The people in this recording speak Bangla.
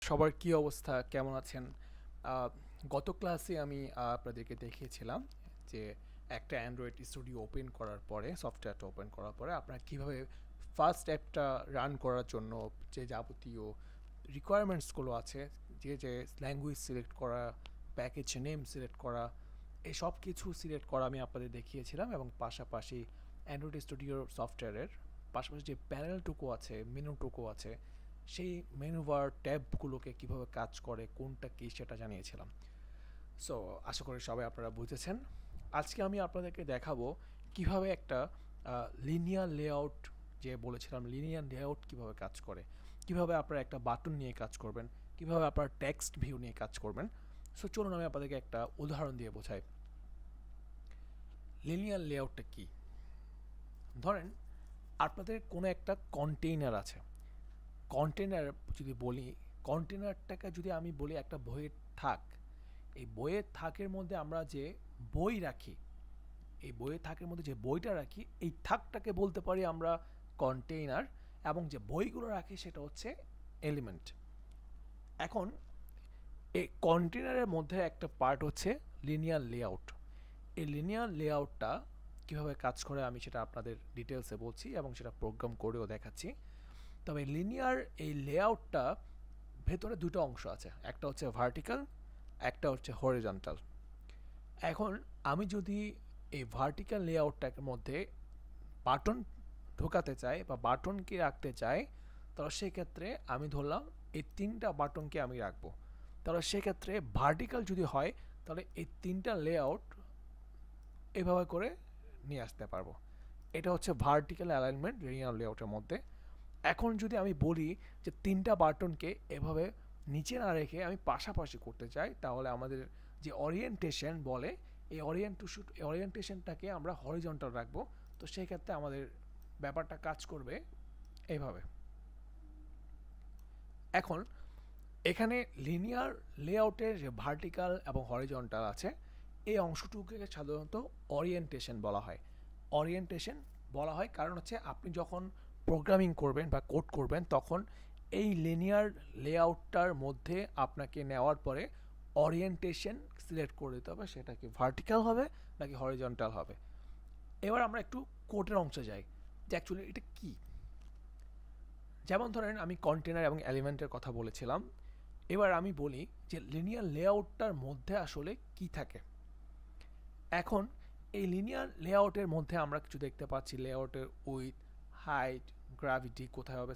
সবার কি অবস্থা? কেমন আছেন? আ গত ক্লাসে আমি আপনাদেরকে দেখিয়েছিলাম যে একটা অ্যান্ড্রয়েড স্টুডিও ওপেন করার পরে, সফটওয়্যারটা ওপেন করার পরে আপনারা কিভাবে ফার্স্ট অ্যাপটা রান করার জন্য যে যাবতীয় রিকোয়ারমেন্টসগুলো আছে, যে ল্যাঙ্গুয়েজ সিলেক্ট করা, প্যাকেজ নেম সিলেক্ট করা, এই সব কিছু সিলেক্ট করা আমি আপনাদের দেখিয়েছিলাম এবং পাশাপাশি অ্যান্ড্রয়েড স্টুডিওর সফটওয়্যারের পাশাপাশি যে প্যানেলটুকু আছে, মেনুটুকু আছে, সেই মেনু বার ট্যাবগুলোকে কিভাবে কাজ করে, কোনটা কী সেটা জানিয়েছিলাম। সো আশা করি সবাই আপনারা বুঝেছেন। আজকে আমি আপনাদেরকে দেখাবো কিভাবে একটা লিনিয়ার লেআউট, যে বলেছিলাম লিনিয়ার লেআউট কিভাবে কাজ করে, কিভাবে আপনারা একটা বাটন নিয়ে কাজ করবেন, কিভাবে আপনার টেক্সট ভিউ নিয়ে কাজ করবেন। সো চলুন আমি আপনাদেরকে একটা উদাহরণ দিয়ে বোঝাই লিনিয়ার লেআউটটা কী। ধরেন আপনাদের কোনো একটা কন্টেইনার আছে। কন্টেনার যদি বলি, কন্টেনারটাকে যদি আমি বলি একটা বইয়ের থাক, এই বইয়ের থাকের মধ্যে আমরা যে বই রাখি, এই বইয়ের থাকের মধ্যে যে বইটা রাখি, এই থাকটাকে বলতে পারি আমরা কন্টেইনার, এবং যে বইগুলো রাখি সেটা হচ্ছে এলিমেন্ট। এখন এই কন্টেনারের মধ্যে একটা পার্ট হচ্ছে লিনিয়ার লেআউট। এই লিনিয়ার লেআউটটা কীভাবে কাজ করে আমি সেটা আপনাদের ডিটেলসে বলছি এবং সেটা প্রোগ্রাম করেও দেখাচ্ছি। তবে লিনিয়ার এই লেআউটটা ভেতরে দুটো অংশ আছে, একটা হচ্ছে ভার্টিক্যাল, একটা হচ্ছে হরিজন্টাল। এখন আমি যদি এই ভার্টিক্যাল লেআউটটার মধ্যে বাটন ঢোকাতে চাই বা বাটনকে রাখতে চাই, তাহলে সেক্ষেত্রে আমি ধরলাম এই তিনটা বাটনকে আমি রাখবো। তাহলে সেক্ষেত্রে ভার্টিক্যাল যদি হয় তাহলে এই তিনটা লেআউট এভাবে করে নিয়ে আসতে পারবো। এটা হচ্ছে ভার্টিক্যাল অ্যালাইনমেন্ট লিনিয়ার লেআউটের মধ্যে। এখন যদি আমি বলি যে তিনটা বাটনকে এভাবে নিচে না রেখে আমি পাশাপাশি করতে চাই, তাহলে আমাদের যে ওরিয়েন্টেশন বলে, এই ওরিয়েন্টেশনটাকে আমরা হরিজন্টাল রাখবো। তো সেই ক্ষেত্রে আমাদের ব্যাপারটা কাজ করবে এইভাবে। এখন এখানে লিনিয়ার লেআউটের যে ভার্টিক্যাল এবং হরিজন্টাল আছে, এই অংশটুকুকে সাধারণত ওরিয়েন্টেশন বলা হয়। ওরিয়েন্টেশন বলা হয় কারণ হচ্ছে আপনি যখন প্রোগ্রামিং করবেন বা কোড করবেন তখন এই লিনিয়ার লেআউটটার মধ্যে আপনাকে নেওয়ার পরে ওরিয়েন্টেশন সিলেক্ট করে দিতে হবে, সেটা কি ভার্টিক্যাল হবে নাকি হরিজন্টাল হবে। এবার আমরা একটু কোডের অংশে যাই যে অ্যাকচুয়ালি এটা কী। যেমন ধরেন আমি কন্টেনার এবং এলিমেন্টের কথা বলেছিলাম, এবার আমি বলি যে লিনিয়ার লেআউটটার মধ্যে আসলে কি থাকে। এখন এই লিনিয়ার লেআউটের মধ্যে আমরা কিছু দেখতে পাচ্ছি, লেআউটের উইথ, হাইট, গ্র্যাভিটি কোথায় হবে,